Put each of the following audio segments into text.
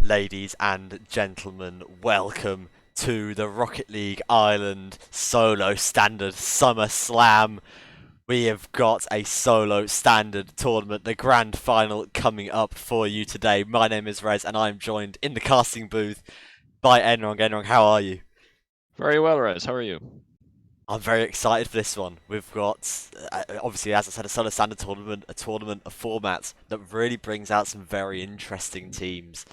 Ladies and gentlemen, welcome to the Rocket League Ireland Solo Standard Summerslam. We have got a solo standard tournament, the grand final coming up for you today. My name is Res and I'm joined in the casting booth by Enwrong. Enwrong, how are you? Very well, Rez. How are you? I'm very excited for this one. We've got, obviously, as I said, a solo standard tournament, a tournament of formats that really brings out some very interesting teams.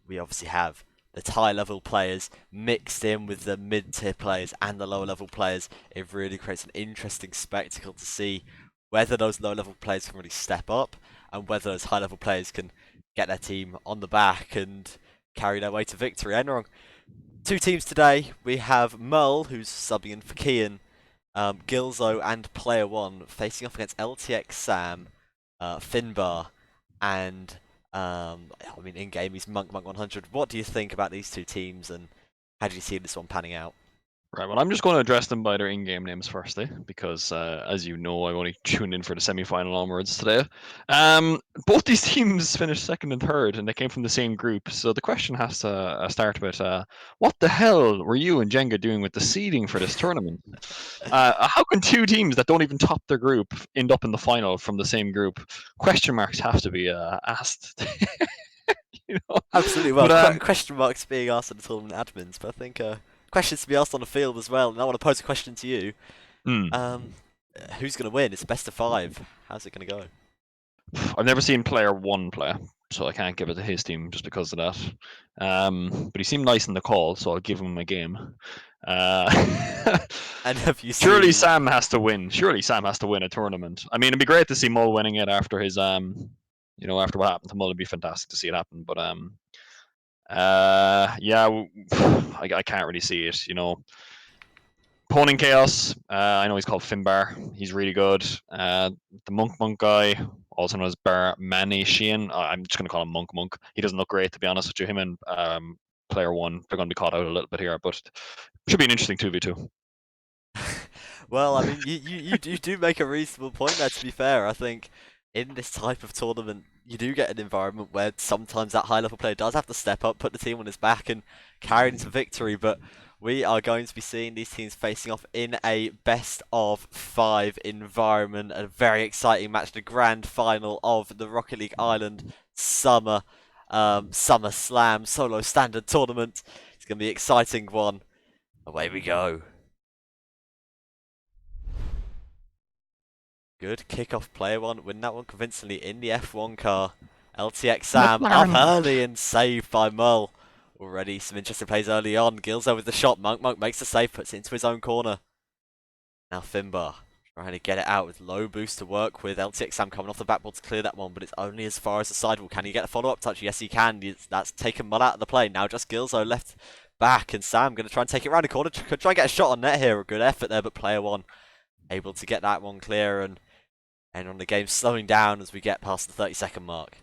We obviously have the high level players mixed in with the mid-tier players and the lower level players. It really creates an interesting spectacle to see whether those low level players can really step up and whether those high level players can get their team on the back and carry their way to victory. Enwrong, two teams today. We have Mull, who's subbing in for Kian, Gilzo and Player One facing off against LTX Sam, Finbar, and in game he's Monk 100. What do you think about these two teams, and how do you see this one panning out? Right, well, I'm just going to address them by their in-game names firstly, because as you know, I've only tuned in for the semi-final onwards today. Both these teams finished second and third, and they came from the same group. So the question has to start with, what the hell were you and Jenga doing with the seeding for this tournament? How can two teams that don't even top their group end up in the final from the same group? Question marks have to be asked. you know? Absolutely. Well, But question marks being asked in the tournament admins, but I think questions to be asked on the field as well. And I want to pose a question to you. hmm. Um, who's going to win? It's best of five. How's it going to go? I've never seen player one play, so I can't give it to his team just because of that. But he seemed nice in the call, so I'll give him a game. Uh, And have you surely seen? Sam has to win. Surely Sam has to win a tournament. I mean, it'd be great to see Mull winning it after his after what happened to Mull. It'd be fantastic to see it happen. But yeah, I can't really see it. Pwn in Chaos, I know he's called Finbar. He's really good. The Monk guy, also known as Bar Manny Sheehan. I'm just going to call him Monk. He doesn't look great, to be honest with you. Him and Player One, they're going to be caught out a little bit here, but should be an interesting 2v2. Well, I mean, you do make a reasonable point there. To be fair, I think in this type of tournament, you do get an environment where sometimes that high level player does have to step up, put the team on his back, and carry it to victory. But we are going to be seeing these teams facing off in a best of five environment. A very exciting match, the grand final of the Rocket League Ireland Summer Slam Solo Standard Tournament. It's going to be an exciting one. Away we go. Good kick-off, Player One. Win that one convincingly in the F1 car. LTX Sam up McLaren. early and saved by Mull. Already some interesting plays early on. Gilzo with the shot. Monk makes the save, puts it into his own corner. Now Finbar trying to get it out with low boost to work with. LTX Sam coming off the backboard to clear that one, but it's only as far as the sidewall. Can he get a follow-up touch? Yes, he can. That's taken Mull out of the play. Now just Gilzo left back, and Sam going to try and take it around the corner. Could try and get a shot on net here. A good effort there, but Player One able to get that one clear, and on the game slowing down as we get past the 30-second mark.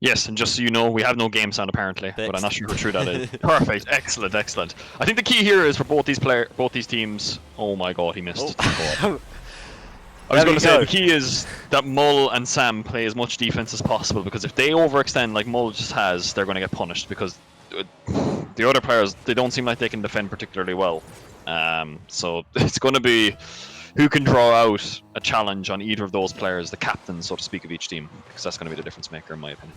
Yes, and just so you know, we have no game sound apparently, but I'm not sure how true that is. Perfect, excellent. I think the key here is for both these teams. Oh my God, he missed. Oh. I was going to say the key is that Mull and Sam play as much defense as possible, because if they overextend like Mull just has, they're going to get punished, because the other players, they don't seem like they can defend particularly well. So it's going to be who can draw out a challenge on either of those players, the captains, so to speak, of each team, because that's going to be the difference maker, in my opinion.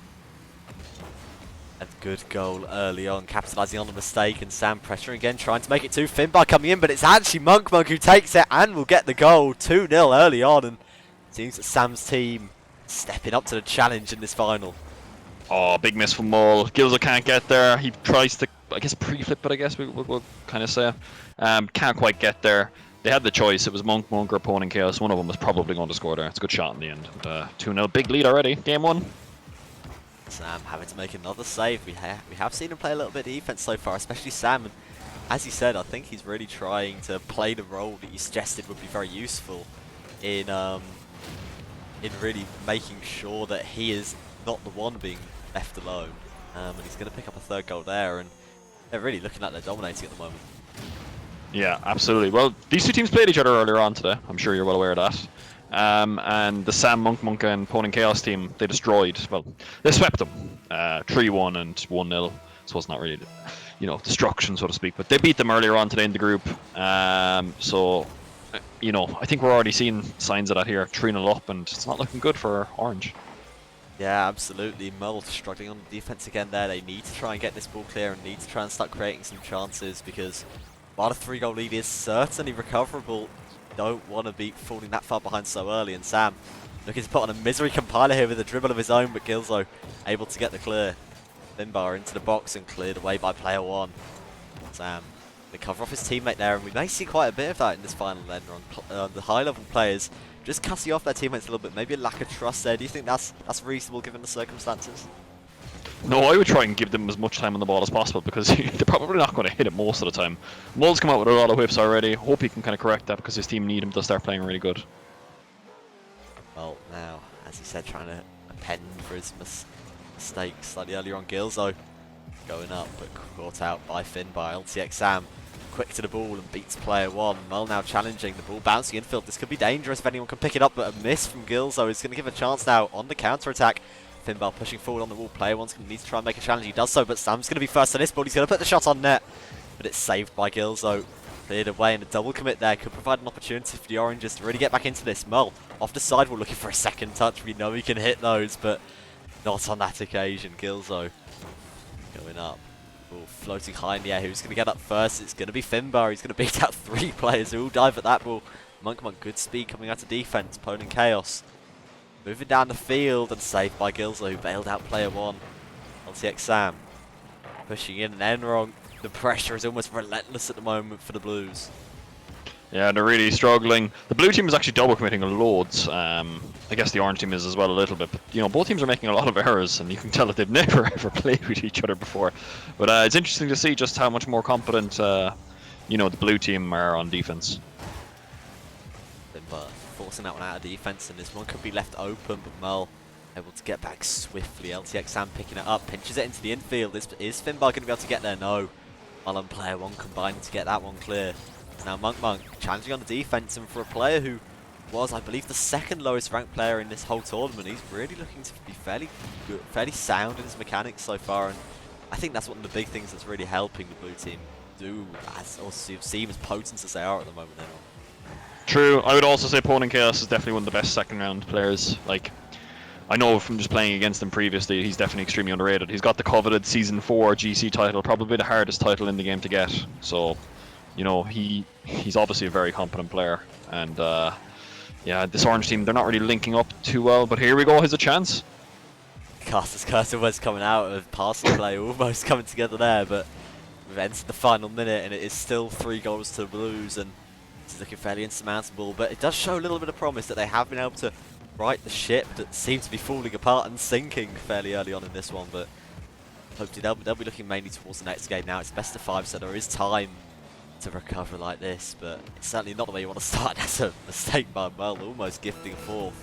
A good goal early on, capitalising on the mistake, and Sam pressuring again, trying to make it 2. Finbar coming in, but it's actually Monk who takes it and will get the goal. 2-0 early on, and it seems that Sam's team stepping up to the challenge in this final. Oh, big miss from Mull. Gilzo can't get there. He tries to, I guess, pre-flip it, I guess we'll kind of say. Can't quite get there. They had the choice. It was Monk or Pwn in Chaos. One of them was probably going to score there. It's a good shot in the end. 2-0, big lead already. Game 1. Sam having to make another save. We have seen him play a little bit of defense so far, especially Sam. And as you said, I think he's really trying to play the role that you suggested would be very useful in really making sure that he is not the one being left alone. And he's going to pick up a third goal there, and they're really looking like they're dominating at the moment. Yeah, absolutely. Well, these two teams played each other earlier on today. I'm sure you're well aware of that. And the Sam Monk and Pwn Chaos team, they destroyed. Well, they swept them, 3-1 and 1-0. So it's not really, destruction, so to speak. But they beat them earlier on today in the group. So, I think we're already seeing signs of that here. 3-0 up, and it's not looking good for Orange. Yeah, absolutely. Mull struggling on the defense again there. They need to try and get this ball clear and need to try and start creating some chances because while a 3-goal lead is certainly recoverable, don't want to be falling that far behind so early. And Sam looking to put on a misery compiler here with a dribble of his own, but Gilzo able to get the clear. Finbar into the box and cleared away by player one. Sam, the cover off his teammate there, and we may see quite a bit of that in this final end on the high-level players. Just cutting off their teammates a little bit, maybe a lack of trust there. Do you think that's reasonable given the circumstances? No, I would try and give them as much time on the ball as possible because they're probably not going to hit it most of the time. Mull's come out with a lot of whips already. Hope he can kind of correct that because his team need him to start playing really good. Well, now, as he said, trying to append for his mistake slightly earlier on. Gilzo going up, but caught out by Finbar. LTX Sam quick to the ball and beats player one. Mull now challenging the ball, bouncing infield. This could be dangerous if anyone can pick it up, but a miss from Gilzo is going to give a chance now on the counter-attack. Finbar pushing forward on the wall. Player one's going to need to try and make a challenge. He does so, but Sam's going to be first on this ball. He's going to put the shot on net, but it's saved by Gilzo. Cleared away, and a double commit there could provide an opportunity for the Oranges to really get back into this. Mull off the sidewall looking for a second touch. We know he can hit those, but not on that occasion. Gilzo going up. Ball floating high in the air. Who's going to get up first? It's going to be Finbar. He's going to beat out 3 players who all dive at that ball. Monk, good speed coming out of defense. Pwn Chaos moving down the field and saved by Gilzo, who bailed out player one. LTX Sam pushing in and Enwrong. The pressure is almost relentless at the moment for the Blues. Yeah, they're really struggling. The blue team is actually double committing loads. I guess the orange team is as well a little bit. But, both teams are making a lot of errors, and you can tell that they've never ever played with each other before. But it's interesting to see just how much more competent, the blue team are on defense. Finbar forcing that one out of defense, and this one could be left open, but Mull able to get back swiftly. LTX Sam picking it up, pinches it into the infield. Is Finbar going to be able to get there? No. Mull and player one combining to get that one clear. Now Monk challenging on the defense, and for a player who was, I believe, the second lowest ranked player in this whole tournament, he's really looking to be fairly good, fairly sound in his mechanics so far, and I think that's one of the big things that's really helping the blue team do, or seem as potent as they are at the moment. True. I would also say Pwn Chaos is definitely one of the best second round players. Like, I know from just playing against him previously, he's definitely extremely underrated. He's got the coveted Season 4 GC title, probably the hardest title in the game to get. So, he's obviously a very competent player. And, yeah, this orange team, they're not really linking up too well. But here we go, here's a chance. Caster's Cursor was coming out of passing play, almost coming together there, but we've entered the final minute, and it is still 3 goals to the Blues, and it's looking fairly insurmountable. But it does show a little bit of promise that they have been able to right the ship that seems to be falling apart and sinking fairly early on in this one. But hopefully they'll be looking mainly towards the next game now. It's best of 5, so there is time to recover like this, but it's certainly not the way you want to start. That's a mistake by Mull, almost gifting a 4th.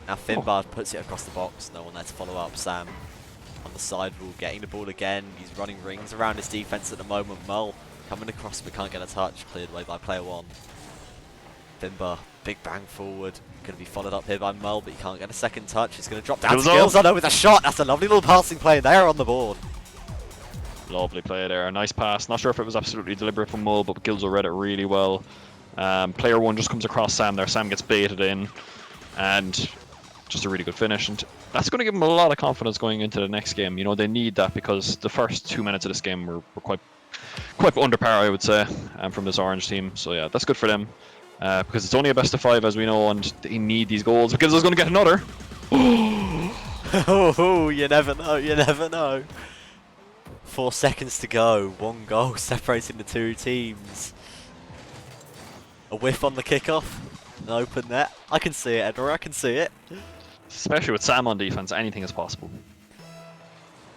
Now Finbar puts it across the box, no one there to follow up. Sam on the sidewall getting the ball again. He's running rings around his defense at the moment. Mull coming across but can't get a touch, cleared away by player one. Finbar, big bang forward, going to be followed up here by Mull, but he can't get a second touch. He's going to drop down to Gilzo with a shot. That's a lovely little passing play there on the board. Lovely play there, a nice pass. Not sure if it was absolutely deliberate from Mull, but Gilzo read it really well. Player one just comes across Sam there. Sam gets baited in, and just a really good finish. And that's going to give them a lot of confidence going into the next game. They need that because the first 2 minutes of this game were quite under par, I would say, from this orange team. So yeah, that's good for them. Because it's only a best of 5, as we know, and they need these goals. Because Gilzo's going to get another. Oh, you never know, you never know. 4 seconds to go, 1 goal separating the 2 teams. A whiff on the kickoff, an open net. I can see it, Edward, I can see it. Especially with Sam on defense, anything is possible.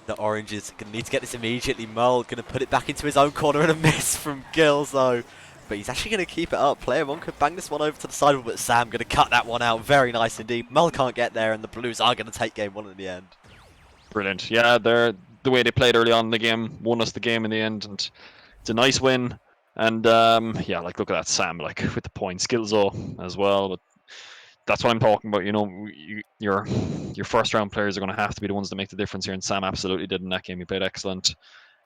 The Oranges going to need to get this immediately. Mull going to put it back into his own corner, and a miss from Gilzo. But he's actually going to keep it up. Player one could bang this one over to the side, but Sam going to cut that one out. Very nice indeed. Mull can't get there, and the Blues are going to take game 1 in the end. Brilliant. Yeah, the way they played early on in the game won us the game in the end, and it's a nice win. And yeah, look at that Sam, with the points, Gilzo as well. But that's what I'm talking about. You know, your first round players are going to have to be the ones that make the difference here, and Sam absolutely did in that game. He played excellent.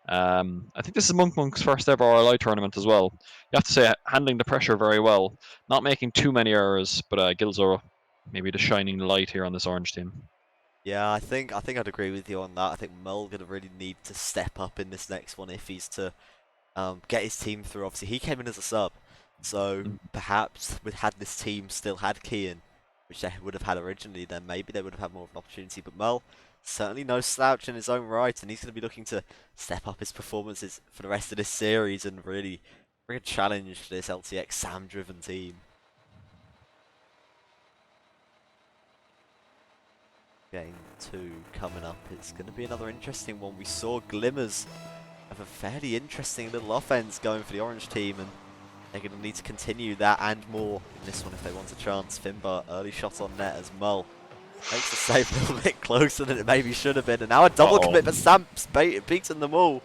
I think this is Monk's first ever RLI tournament as well. You have to say, handling the pressure very well, not making too many errors, but Gilzo maybe the shining light here on this orange team. Yeah, I think I'd agree with you on that. I think Mull gonna really need to step up in this next one if he's to get his team through. Obviously, he came in as a sub, so Mm. perhaps had this team still had Kian, which they would have had originally, then maybe they would have had more of an opportunity. But Mull, certainly no slouch in his own right, and he's going to be looking to step up his performances for the rest of this series and really bring a challenge to this LTX Sam-driven team. Game 2 coming up. It's going to be another interesting one. We saw glimmers of a fairly interesting little offense going for the orange team, and they're going to need to continue that and more in this one if they want a chance. Finbar, early shot on net as Mull makes the save a little bit closer than it maybe should have been, and now a double commit, but Sam's beaten them all.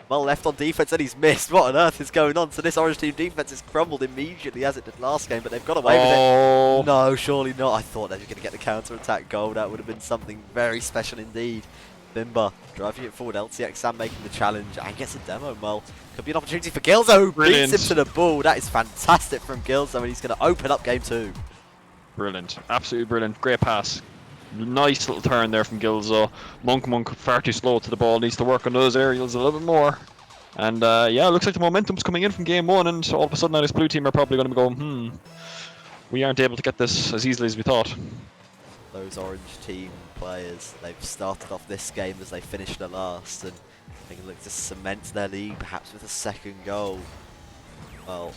Mull left on defense and he's missed. What on earth is going on? So this orange team defense has crumbled immediately as it did last game, but they've got away with it. No, surely not. I thought they were going to get the counter-attack goal. That would have been something very special indeed. Bimba driving it forward. LTX Sam making the challenge and gets a demo. Mull could be an opportunity for Gilzo, who beats him to the ball. That is fantastic from Gilzo, and he's going to open up game 2. Brilliant, absolutely brilliant. Great pass. Nice little turn there from Gilzo. Monk far too slow to the ball. Needs to work on those aerials a little bit more. And yeah, it looks like the momentum's coming in from game 1, and all of a sudden now this blue team are probably going to be going, we aren't able to get this as easily as we thought. Those orange team players, they've started off this game as they finished the last, and they can look to cement their lead perhaps with a second goal. Well,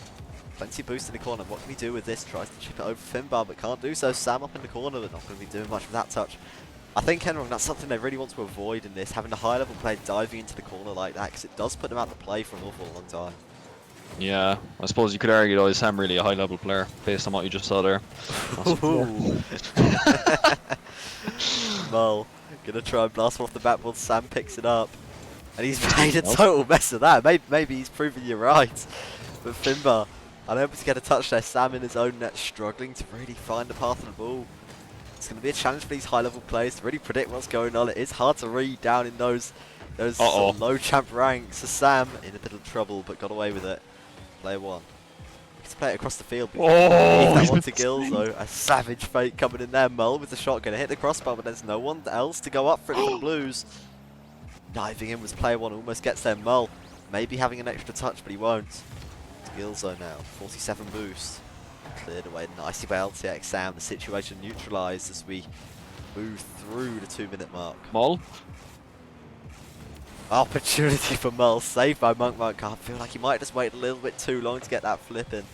plenty of boost in the corner. What can he do with this? Tries to chip it over Finbar, but can't do so. Sam up in the corner, but not going to be doing much with that touch. I think Enwrong, that's something they really want to avoid in this, having a high level player diving into the corner like that, because it does put them out of play for an awful long time. Yeah, I suppose you could argue though, is Sam really a high level player based on what you just saw there? Mull gonna try and blast one off the backboard. Sam picks it up, and he's made a total mess of that. Maybe he's proven you right, but Finbar unable to get a touch there. Sam in his own net, struggling to really find the path of the ball. It's going to be a challenge for these high-level players to really predict what's going on. It is hard to read down in those sort of low champ ranks. So Sam in a bit of trouble, but got away with it. Player 1. Let's play it across the field. That one to Gilzo. A savage fake coming in there. Mull with the shot, going to hit the crossbar, but there's no one else to go up for it for the Blues. Diving in was player 1, almost gets there. Mull maybe having an extra touch, but he won't. It's Gilzo now, 47 boost. Cleared away nicely by LTX Sam. The situation neutralised as we move through the 2-minute mark. Mull. Opportunity for Mull, saved by Monk. I feel like he might just wait a little bit too long to get that flip in.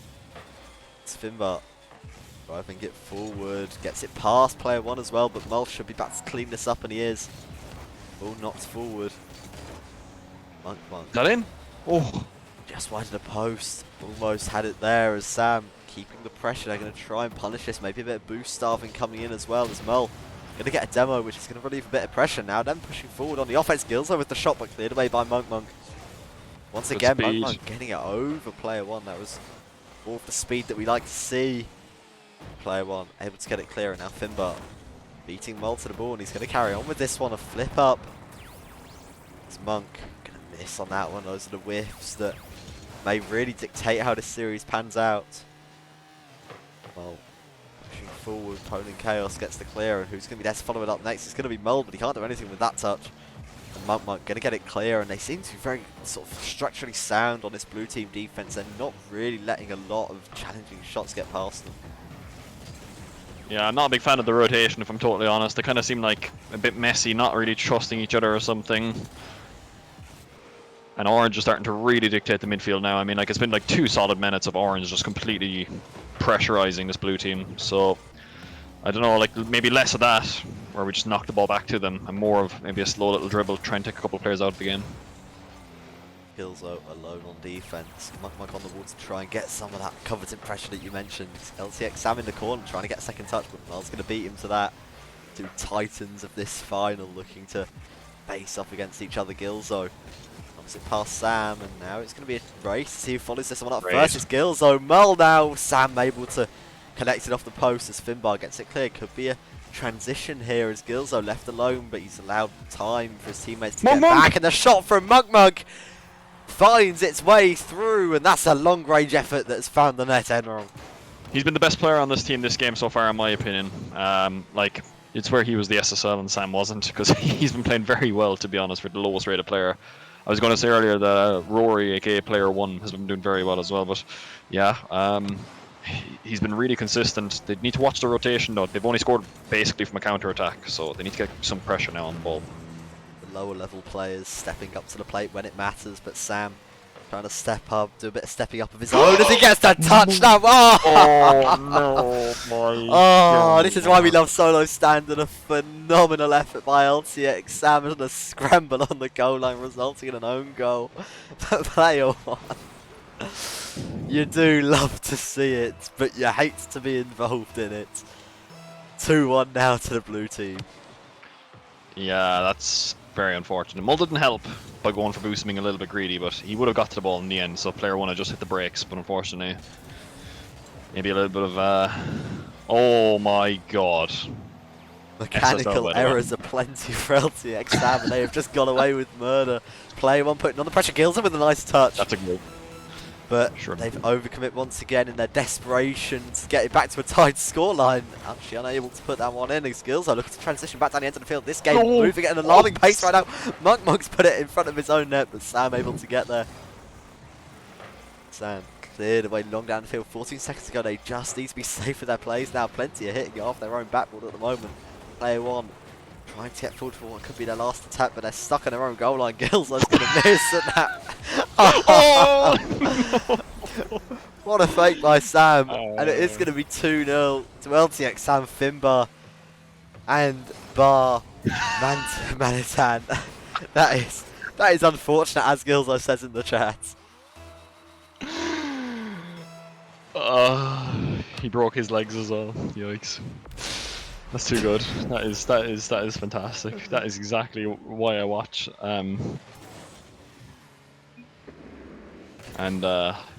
It's Finbar driving it forward, gets it past player 1 as well, but Mull should be back to clean this up, and he is. Ball knocked forward. Monk. Is that in? Oh. Just wide of the post. Almost had it there as Sam keeping the pressure. They're going to try and punish this. Maybe a bit of boost starving coming in as well as Mull. Going to get a demo, which is going to relieve a bit of pressure now. Then pushing forward on the offense. Gilzo with the shot, but cleared away by Monk. Once again, Monk getting it over player 1. That was all of the speed that we like to see. Player 1 able to get it clear, and now Finbar beating Mull to the ball, and he's going to carry on with this one. A flip up. It's Monk going to miss on that one. Those are the whiffs that may really dictate how this series pans out. Well, pushing forward, Poland Chaos gets the clear, and who's going to be there to follow it up next? It's going to be Mull, but he can't do anything with that touch. And Monk going to get it clear, and they seem to be very sort of structurally sound on this blue team defense. They're not really letting a lot of challenging shots get past them. Yeah, I'm not a big fan of the rotation, if I'm totally honest. They kind of seem like a bit messy, not really trusting each other or something. And Orange is starting to really dictate the midfield now. I mean, like, it's been like 2 solid minutes of Orange just completely pressurizing this blue team. So, I don't know, like, maybe less of that, where we just knock the ball back to them, and more of maybe a slow little dribble, try and take a couple of players out of the game. Gilzo alone on defense. Monk on the wall to try and get some of that coveted pressure that you mentioned. LTX Sam in the corner trying to get a second touch, but Mull's going to beat him to that. 2 titans of this final looking to face off against each other. Gilzo it past Sam, and now it's going to be a race to see who follows this one up first. It's Gilzo. Mull now. Sam able to connected off the post as Finbar gets it clear. Could be a transition here as Gilzo left alone, but he's allowed time for his teammates to get back. And the shot from Mug finds its way through, and that's a long-range effort that's found the net, Enwrong. He's been the best player on this team this game so far, in my opinion. Like, it's where he was the SSL and Sam wasn't, because he's been playing very well, to be honest, for the lowest rated player. I was going to say earlier that Rory, aka Player 1, has been doing very well as well, but yeah, he's been really consistent. They need to watch the rotation, though. They've only scored basically from a counter-attack, so they need to get some pressure now on the ball. The lower level players stepping up to the plate when it matters, but Sam trying to step up, do a bit of stepping up of his own as he gets that touch now. Oh no, my God. This is why we love solo stand, and a phenomenal effort by LTX Sam and a scramble on the goal line resulting in an own goal. Player 1. You do love to see it, but you hate to be involved in it. 2-1 now to the blue team. Yeah, that's very unfortunate. Mull didn't help by going for boost, being a little bit greedy, but he would have got to the ball in the end, so Player 1 had just hit the brakes, but unfortunately, maybe a little bit of, oh my god. Mechanical errors are plenty for LTX Sam, and they have just got away with murder. Player 1 putting on the pressure, Gilson with a nice touch. That's a goal. But they've overcommit once again in their desperation to get it back to a tied scoreline. Actually unable to put that one in. His skills are looking to transition back down the end of the field. This game moving at an alarming pace right now. Monk's put it in front of his own net, but Sam able to get there. Sam cleared away long down the field. 14 seconds ago, they just need to be safe with their plays now. Plenty are hitting it off their own backboard at the moment. Player 1 trying to get forward for what could be their last attack, but they're stuck on their own goal line. Gilzo's going to miss at that. Oh, no. What a fake by Sam. And it is going to be 2-0 to LTX Sam, Finbar, and Bar Manitan. That is unfortunate, as Gilzo says in the chat. He broke his legs as well. Yikes. That's too good. That is fantastic. That is exactly why I watch and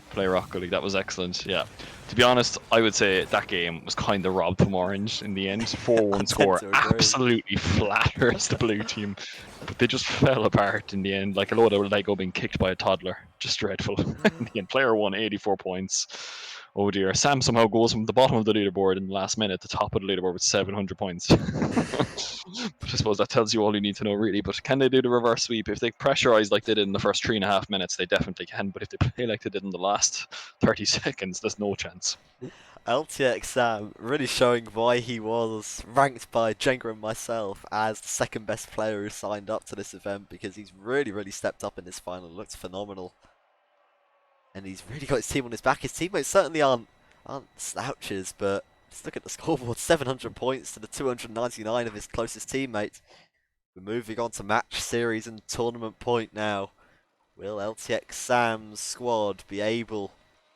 play Rocket League. That was excellent. Yeah. To be honest, I would say that game was kind of robbed from Orange in the end. 4-1 score absolutely flatters the blue team, but they just fell apart in the end, like a load of Lego being kicked by a toddler. Just dreadful. In the end, Player 1, 84 points. Oh dear, Sam somehow goes from the bottom of the leaderboard in the last minute to the top of the leaderboard with 700 points. But I suppose that tells you all you need to know, really. But can they do the reverse sweep? If they pressurize like they did in the first 3.5 minutes, they definitely can. But if they play like they did in the last 30 seconds, there's no chance. LTX Sam really showing why he was ranked by Jenga and myself as the second best player who signed up to this event, because he's really stepped up in this final. Looks phenomenal. And he's really got his team on his back. His teammates certainly aren't slouches, but just look at the scoreboard. 700 points to the 299 of his closest teammates. We're moving on to match series and tournament point now. Will LTX Sam's squad be able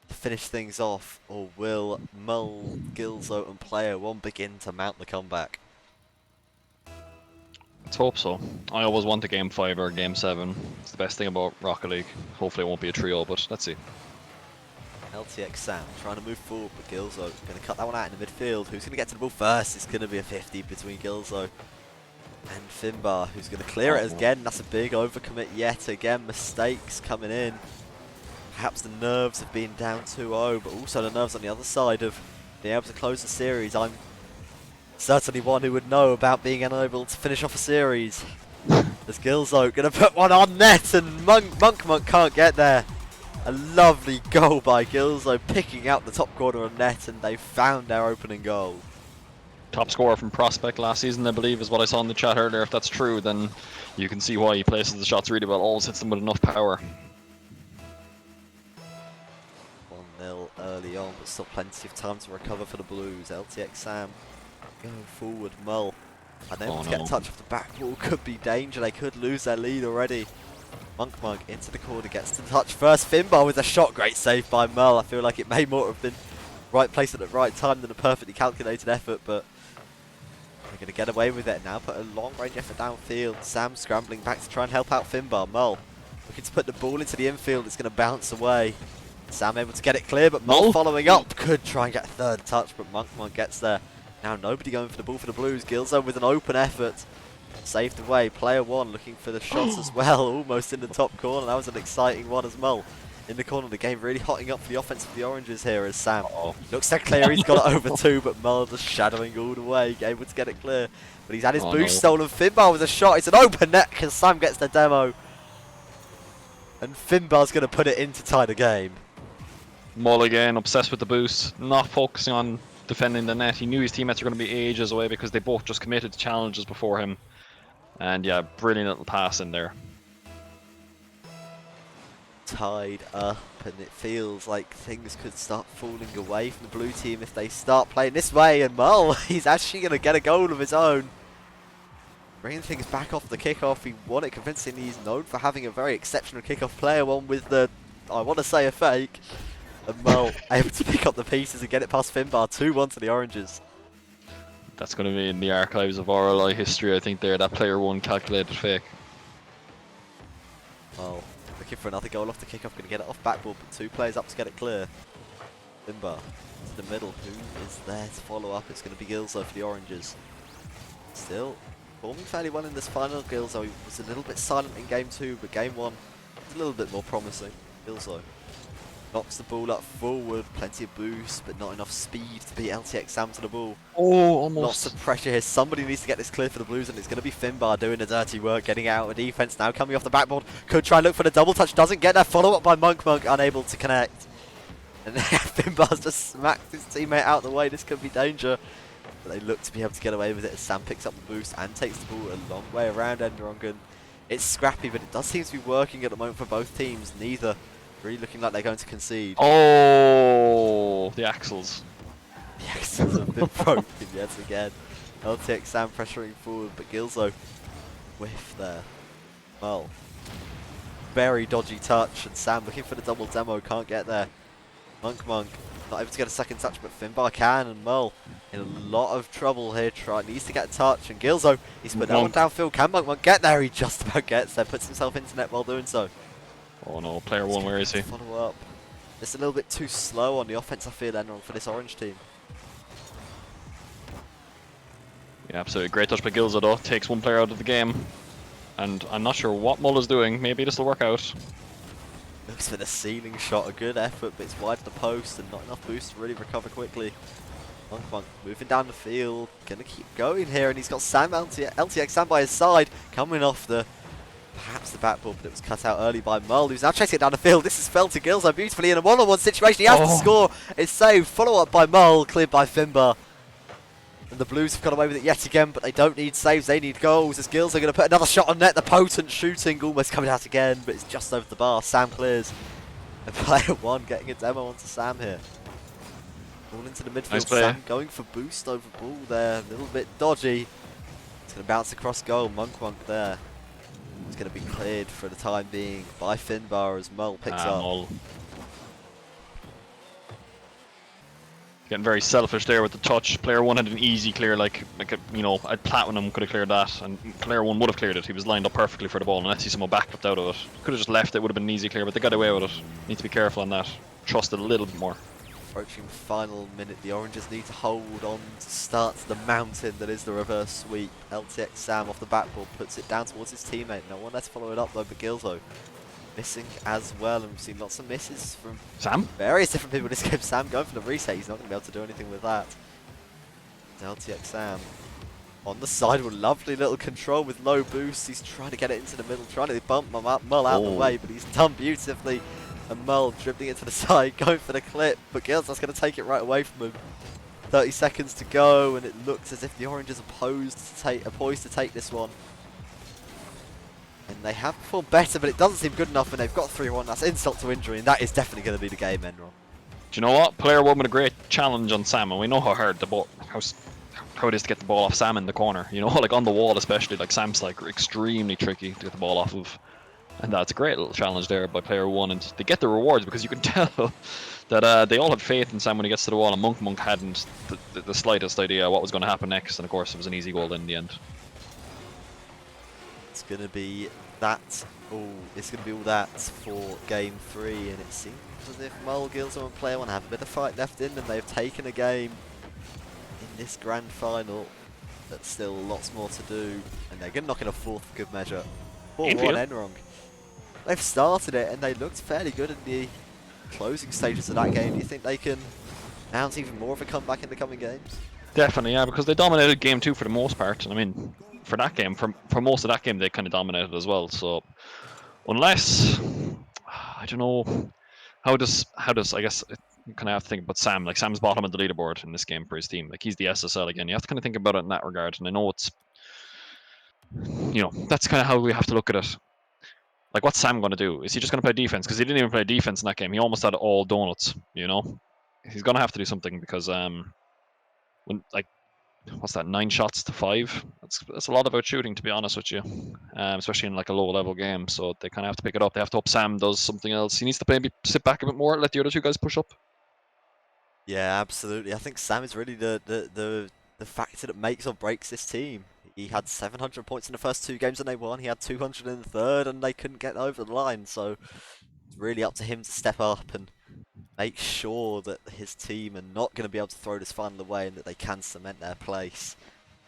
to finish things off, or will Mull, Gilzo and Player 1 begin to mount the comeback? Let's hope so. I always want a Game 5 or a Game 7. It's the best thing about Rocket League. Hopefully it won't be a trio, but let's see. LTX Sam trying to move forward, but Gilzo going to cut that one out in the midfield. Who's going to get to the ball first? It's going to be a 50 between Gilzo and Finbar, who's going to clear it again. That's a big overcommit yet again. Mistakes coming in. Perhaps the nerves of being down 2-0, but also the nerves on the other side of being able to close the series. I'm certainly one who would know about being unable to finish off a series. As Gilzo going to put one on net, and Monk can't get there. A lovely goal by Gilzo, picking out the top corner of net, and they found their opening goal. Top scorer from Prospect last season, I believe, is what I saw in the chat earlier. If that's true, then you can see why he places the shots really well. Always hits them with enough power. 1-0 early on, but still plenty of time to recover for the Blues. LTX Sam go forward. Mull unable to get a touch off the back wall. Could be danger. They could lose their lead already. Monk into the corner, gets to the touch first. Finbar with a shot. Great save by Mull. I feel like it may more have been right place at the right time than a perfectly calculated effort, but they're going to get away with it now. Put a long range effort downfield. Sam scrambling back to try and help out Finbar. Mull looking to put the ball into the infield. It's going to bounce away. Sam able to get it clear, but Mull following up. Could try and get a third touch, but Monk gets there. Now nobody going for the ball for the Blues. Gilzo with an open effort. Saved away. Player one looking for the shots as well. Almost in the top corner. That was an exciting one as Mull. In the corner of the game, really hotting up for the offense of the Oranges here as Sam looks so clear. He's got it over two, but Mull just shadowing all the way, able to get it clear. But he's had his boost stolen. Finbar with a shot. It's an open net because Sam gets the demo. And Finbar's going to put it in to tie the game. Mull again, obsessed with the boost, not focusing on defending the net. He knew his teammates were going to be ages away because they both just committed to challenges before him. And yeah, brilliant little pass in there. Tied up, and it feels like things could start falling away from the blue team if they start playing this way. And Mull, he's actually going to get a goal of his own. Bringing things back off the kickoff. He won it convincingly. He's known for having a very exceptional kickoff player, one with the, I want to say, a fake. And Mull able to pick up the pieces and get it past Finbar. 2-1 to the Oranges. That's going to be in the archives of RLI history, I think, there. That player one calculated fake. Mull looking for another goal off the kickoff. Going to get it off backboard, but two players up to get it clear. Finbar to the middle. Who is there to follow up? It's going to be Gilzo for the Oranges. Still performing fairly well in this final. Gilzo was a little bit silent in game two, but game one was a little bit more promising. Gilzo knocks the ball up forward, plenty of boost, but not enough speed to beat LTX Sam to the ball. Oh, almost. Lots of pressure here. Somebody needs to get this clear for the Blues, and it's going to be Finbar doing the dirty work, getting out of defense now, coming off the backboard. Could try and look for the double touch, doesn't get there. Follow up by Monk, unable to connect. And Finbar's just smacked his teammate out of the way. This could be danger. But they look to be able to get away with it as Sam picks up the boost and takes the ball a long way around Enwrong. It's scrappy, but it does seem to be working at the moment for both teams. Neither really looking like they're going to concede. Oh, the axles. The axles have been broken yet again. LTX Sam pressuring forward, but Gilzo whiff there. Well, very dodgy touch, and Sam looking for the double demo, can't get there. Monk not able to get a second touch, but Finbar can, and Mull in a lot of trouble here. Needs to get a touch, and Gilzo, he's put that one downfield. Can Monk get there? He just about gets there, puts himself into net while doing so. Oh no, player one, where is he? Follow up. Just a little bit too slow on the offense, I feel, Enwrong, for this Orange team. Yeah, absolutely. Great touch by Gilza though. Takes one player out of the game. And I'm not sure what Mull is doing. Maybe this will work out. Looks for the ceiling shot. A good effort, but it's wide of the post and not enough boost to really recover quickly. Monk moving down the field. Gonna keep going here, and he's got Sam LTX Sam by his side. Coming off the perhaps the backboard, but it was cut out early by Mull, who's now chasing it down the field. This is fell to Gilzo beautifully in a one-on-one situation. He has to score. It's saved. Follow up by Mull, cleared by Finbar. And the Blues have got away with it yet again, but they don't need saves, they need goals. As Gilzo going to put another shot on net. The potent shooting almost coming out again, but it's just over the bar. Sam clears. And player one getting a demo onto Sam here. Ball into the midfield. Nice Sam going for boost over ball there. A little bit dodgy. It's going to bounce across goal. Monk there. It's going to be cleared for the time being by Finbar as Mull picks up. Mull. Getting very selfish there with the touch. Player one had an easy clear, like a Platinum could have cleared that, and player one would have cleared it. He was lined up perfectly for the ball, unless someone backflipped out of it. Could have just left it, would have been an easy clear, but they got away with it. Need to be careful on that. Trust it a little bit more. Approaching final minute, the Oranges need to hold on to start the mountain that is the reverse sweep. LTX Sam off the backboard puts it down towards his teammate. No one lets follow it up though, but Gilzo missing as well, and we've seen lots of misses from Sam? Various different people this game. Sam going for the reset, he's not going to be able to do anything with that. LTX Sam on the side with lovely little control with low boost. He's trying to get it into the middle, trying to bump Mull out of the way, but he's done beautifully. And Mull dribbling it to the side, going for the clip, but Gilzo's going to take it right away from him. 30 seconds to go, and it looks as if the Oranges are poised to take this one. And they have performed better, but it doesn't seem good enough, and they've got 3-1. That's insult to injury, and that is definitely going to be the game, Enwrong. Do you know what? Player one with a great challenge on Sam, and we know how hard the ball, how it is to get the ball off Sam in the corner. You know, like on the wall especially, like Sam's like extremely tricky to get the ball off of. And that's a great little challenge there by player one, and they get the rewards because you can tell that they all had faith in Sam when he gets to the wall, and Monk hadn't the slightest idea what was going to happen next, and of course it was an easy goal in the end. It's gonna be that all. It's gonna be all that for game 3, and it seems as if Mull, Gilzo, and Player One have a bit of fight left in them. They've taken a game in this grand final, but still lots more to do, and they're gonna knock in a 4th for good measure. 4-1 Enwrong. They've started it, and they looked fairly good in the closing stages of that game. Do you think they can mount even more of a comeback in the coming games? Definitely, yeah, because they dominated game 2 for the most part, and I mean, for that game, for most of that game, they kind of dominated as well. So, unless I don't know, how does I guess you kind of have to think about Sam. Like Sam's bottom of the leaderboard in this game for his team. Like he's the SSL again. You have to kind of think about it in that regard. And I know it's, that's kind of how we have to look at it. Like, what's Sam going to do? Is he just going to play defense? Because he didn't even play defense in that game. He almost had all donuts. He's going to have to do something because when like what's that, 9 shots to 5? That's a lot about shooting, to be honest with you, especially in like a low level game. So they kind of have to pick it up. They have to hope Sam does something else. He needs to maybe sit back a bit more, let the other 2 guys push up. Yeah, absolutely. I think Sam is really the factor that makes or breaks this team. He had 700 points in the first 2 games and they won. He had 200 in the third and they couldn't get over the line. So it's really up to him to step up and make sure that his team are not going to be able to throw this final away and that they can cement their place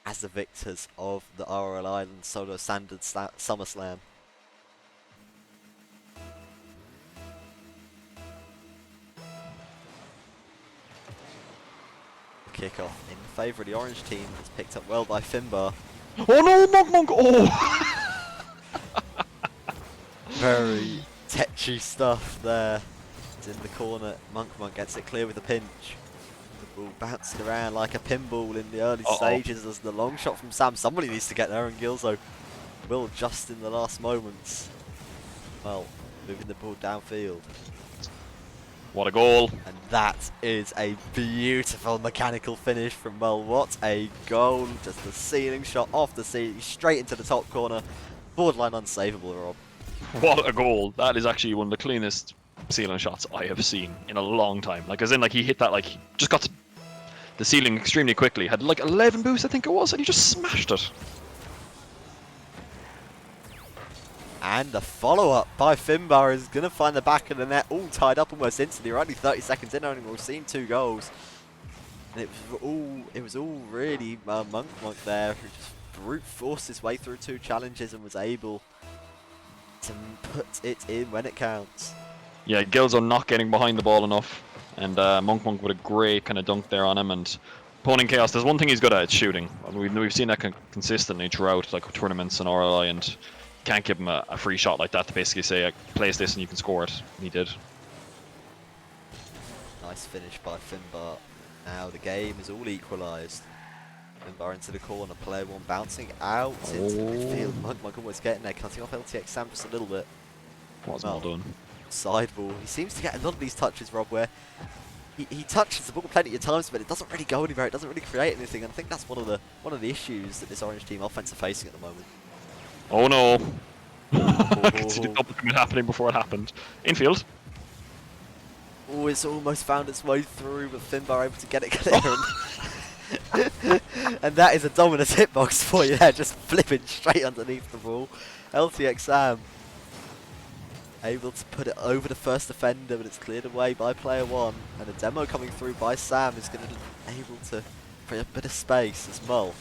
as the victors of the RLI Links Solo Standard Summerslam. Kickoff in favour of the orange team is picked up well by Finbar. Oh no, Monk! Oh! Very tetchy stuff there. It's in the corner. Monk gets it clear with a pinch. The ball bouncing around like a pinball in the early stages as the long shot from Sam. Somebody needs to get there, and Gilzo will just in the last moments. Well, moving the ball downfield. What a goal. And that is a beautiful mechanical finish from Mull. What a goal. Just a ceiling shot off the ceiling, straight into the top corner. Borderline unsavable, Rob. What a goal. That is actually one of the cleanest ceiling shots I have seen in a long time. Like, as in, like, he hit that, like, he just got to the ceiling extremely quickly. Had, like, 11 boosts, I think it was, and he just smashed it. And the follow-up by Finbar is going to find the back of the net, all tied up almost instantly. We're only 30 seconds in, only we've seen 2 goals. And it was all really Monk there, who just brute forced his way through 2 challenges and was able to put it in when it counts. Yeah, Gilzo not getting behind the ball enough, and Monk with a great kind of dunk there on him. And opponent Chaos, there's one thing he's good at, it's shooting. We've seen that consistently throughout like tournaments and RLI, and can't give him a free shot like that to basically say, place this and you can score it. He did. Nice finish by Finbar. Now the game is all equalised. Finbar into the corner, Player One bouncing out into the midfield. Monk almost getting there, cutting off LTX Sam just a little bit. Was well done. Sideball. He seems to get a lot of these touches, Rob, where he touches the ball plenty of times, but it doesn't really go anywhere. It doesn't really create anything. And I think that's one of the issues that this orange team offense are facing at the moment. Oh no! I could see the double commit happening before it happened. Infield. Oh, it's almost found its way through, but Finbar able to get it clear. And that is a dominant hitbox for you there, just flipping straight underneath the ball. LTX Sam able to put it over the first defender, but it's cleared away by Player One. And a demo coming through by Sam is going to be able to create a bit of space as Mull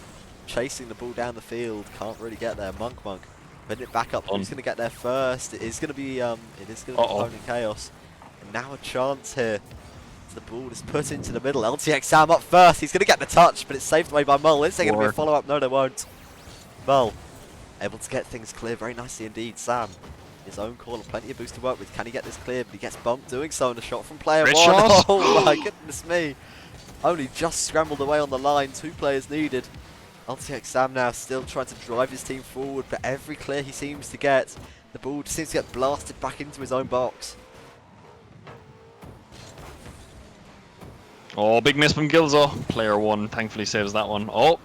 chasing the ball down the field, can't really get there. Monk putting it back up. Who's going to get there first? It is going to be opponent Chaos. And now a chance here. The ball is put into the middle. LTX Sam up first. He's going to get the touch, but it's saved away by Mull. Is there going to be a follow-up? No, there won't. Mull able to get things clear very nicely indeed. Sam, his own corner, plenty of boost to work with. Can he get this clear? But he gets bumped doing so, and a shot from Player One. Oh my goodness me. Only just scrambled away on the line. 2 players needed. LTX Sam now still trying to drive his team forward, but every clear he seems to get, the ball seems to get blasted back into his own box. Oh, big miss from Gilzo. Player One thankfully saves that one. Oh.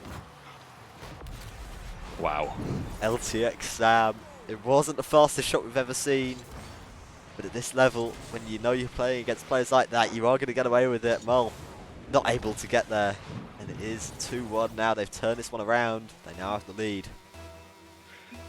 Wow. LTX Sam. It wasn't the fastest shot we've ever seen, but at this level, when you know you're playing against players like that, you are going to get away with it. Mull not able to get there, and it is 2-1 now. They've turned this one around. They now have the lead.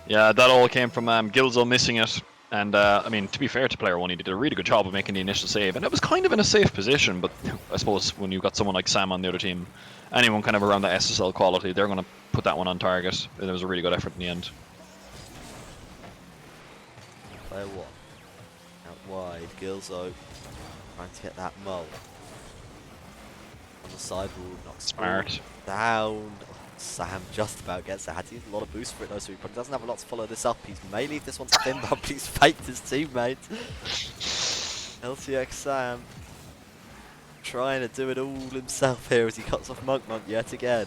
Yeah, that all came from Gilzo missing it. And I mean, to be fair to player one, he did a really good job of making the initial save, and it was kind of in a safe position. But I suppose when you've got someone like Sam on the other team, anyone kind of around the SSL quality, they're going to put that one on target. It was a really good effort in the end. Player one. Out wide. Gilzo trying to get that mull. On the sideboard, knocks Smart. down. Oh, Sam just about gets it. Had to use a lot of boost for it though, so he probably doesn't have a lot to follow this up. He may leave this one to Finbar, but he's faked his teammate. LTX Sam trying to do it all himself here as he cuts off Monk yet again.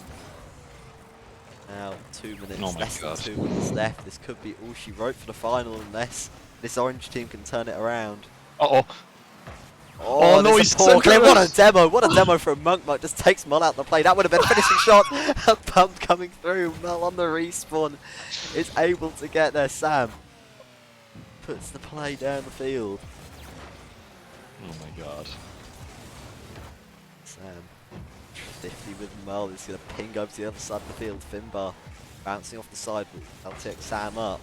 Now 2 minutes, Oh my less God. than 2 minutes left. This could be all she wrote for the final unless this orange team can turn it around. Uh-oh. Oh, no, there's he's a poor clip. What a centered. demo! What a demo from Monk. Just takes Mull out the play. That would have been a finishing shot. A pump coming through. Mull on the respawn is able to get there. Sam puts the play down the field. Oh my God. Sam 50 with Mull. He's going to ping over to the other side of the field. Finbar bouncing off the sideboard. LTX Sam up.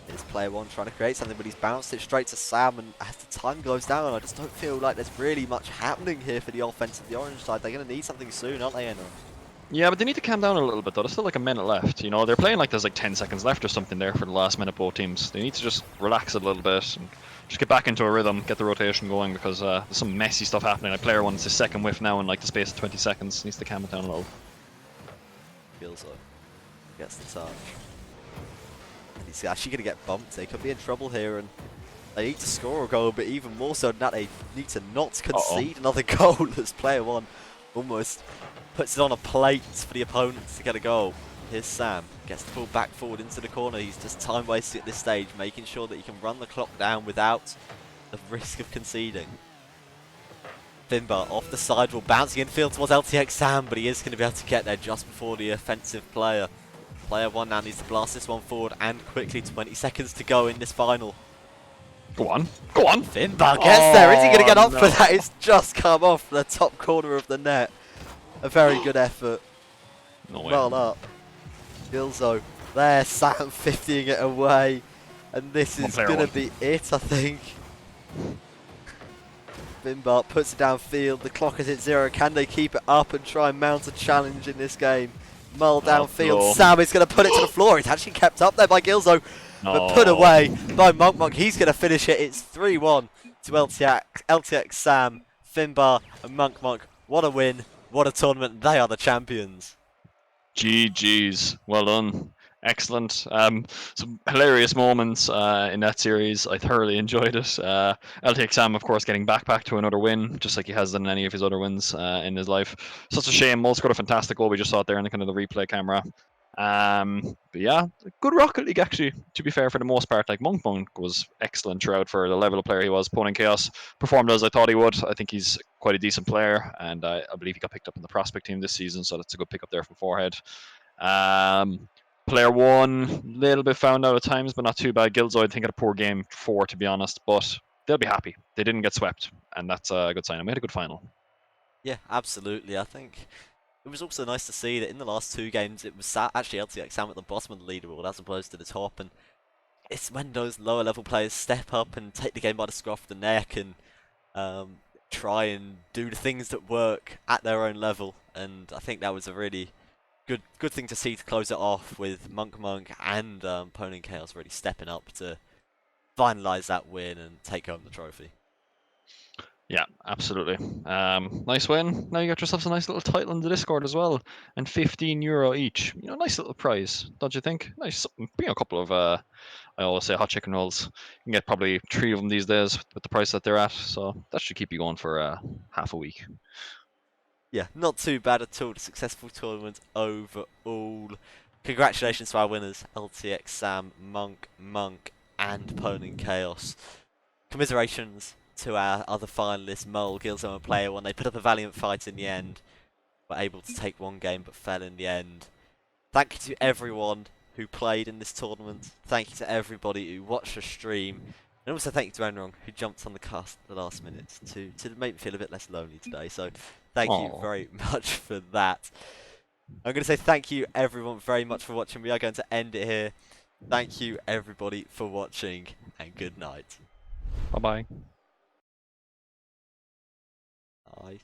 It's player one trying to create something, but he's bounced it straight to Sam, and as the time goes down, I just don't feel like there's really much happening here for the offense of the orange side. They're going to need something soon, aren't they, Enwrong? Yeah, but they need to calm down a little bit though. There's still like a minute left. You know, they're playing like there's like 10 seconds left or something there for the last minute, both teams. They need to just relax a little bit and just get back into a rhythm, get the rotation going, because there's some messy stuff happening. Like player one's his second whiff now in like the space of 20 seconds. Needs to calm it down a little. Feels like gets the touch. And he's actually going to get bumped. They could be in trouble here, and they need to score a goal, but even more so than that, they need to not concede another goal as player one almost puts it on a plate for the opponents to get a goal. Here's Sam, gets the ball back forward into the corner. He's just time wasting at this stage, making sure that he can run the clock down without the risk of conceding. Finbar off the sidewall, bouncing infield towards LTX Sam, but he is going to be able to get there just before the offensive player. Player one now needs to blast this one forward, and quickly, 20 seconds to go in this final. Go on. Go on. Finbar gets there. Is he going to get up no. for that? It's just come off the top corner of the net. A very good effort. No way. Well up. Gilzo there, Sam 50ing it away. And this is going to be it, I think. Finbar puts it downfield. The clock is at 0. Can they keep it up and try and mount a challenge in this game? Mull downfield. No. Sam is going to put it to the floor. It's actually kept up there by Gilzo, but put away by Monk. He's going to finish it. It's 3-1 to LTX Sam, Finbar, and Monk. What a win. What a tournament. They are the champions. GG's. Well done. Excellent. Some hilarious moments in that series. I thoroughly enjoyed it. LTX Sam, of course, getting back to another win, just like he has done in any of his other wins in his life. Such a shame. Mull scored a fantastic goal. We just saw it there in the kind of the replay camera. But yeah, good Rocket League actually. To be fair, for the most part, like Monk was excellent throughout for the level of player he was. Pwn Chaos performed as I thought he would. I think he's quite a decent player, and I believe he got picked up in the prospect team this season, so that's a good pick up there from Forehead. Player one, little bit found out at times, but not too bad. Gilzo, I think, had a poor game 4, to be honest, but they'll be happy. They didn't get swept, and that's a good sign. And we had a good final. Yeah, absolutely. I think it was also nice to see that in the last 2 games, it was actually LTX Sam at the bottom of the leaderboard as opposed to the top. And it's when those lower level players step up and take the game by the scruff of the neck and try and do the things that work at their own level. And I think that was a really good thing to see to close it off with Monk and Pwn Chaos really stepping up to finalise that win and take home the trophy. Yeah, absolutely. Nice win. Now you got yourselves a nice little title in the Discord as well, and €15 each. You know, nice little prize, don't you think? Nice, a couple of I always say hot chicken rolls. You can get probably 3 of them these days with the price that they're at, so that should keep you going for half a week. Yeah, not too bad at all. A successful tournament overall. Congratulations to our winners, LTX Sam, Monk, and Pwn Chaos. Commiserations to our other finalists, Mull, Gilzo, and Player One. They put up a valiant fight in the end. Were able to take one game, but fell in the end. Thank you to everyone who played in this tournament. Thank you to everybody who watched the stream. And also thank you to Enwrong, who jumped on the cast at the last minute to make me feel a bit less lonely today. So thank you very much for that. I'm going to say thank you everyone very much for watching. We are going to end it here. Thank you everybody for watching, and good night. Bye bye. Bye.